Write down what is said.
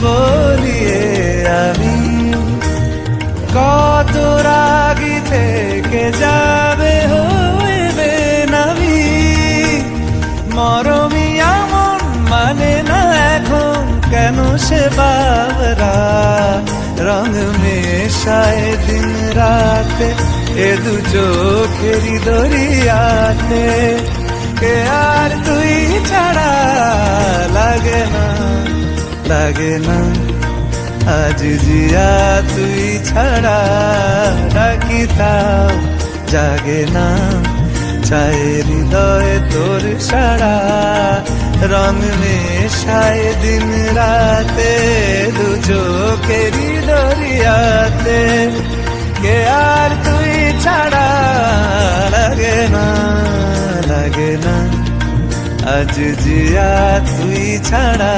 বলিয়ে আমি কত রাগি থেকে যাবে হইবে নামি মরমি আমন মানে না এখন কেন সে বাবরা রং মেশায় দিন রাতে এ দু চোখেরি দরিয়াতে কে আর তুই ছাড়া লাগে না আজ জিয়া তুই ছাড়া ডাকিতাও জাগে না চায় হৃদয় তোর সারা রং মেশায় দিন রাতে দু চোখেরি দরিয়াতে কে আর তুই ছাড়া লাগে না আজ জিয়া তুই ছাড়া।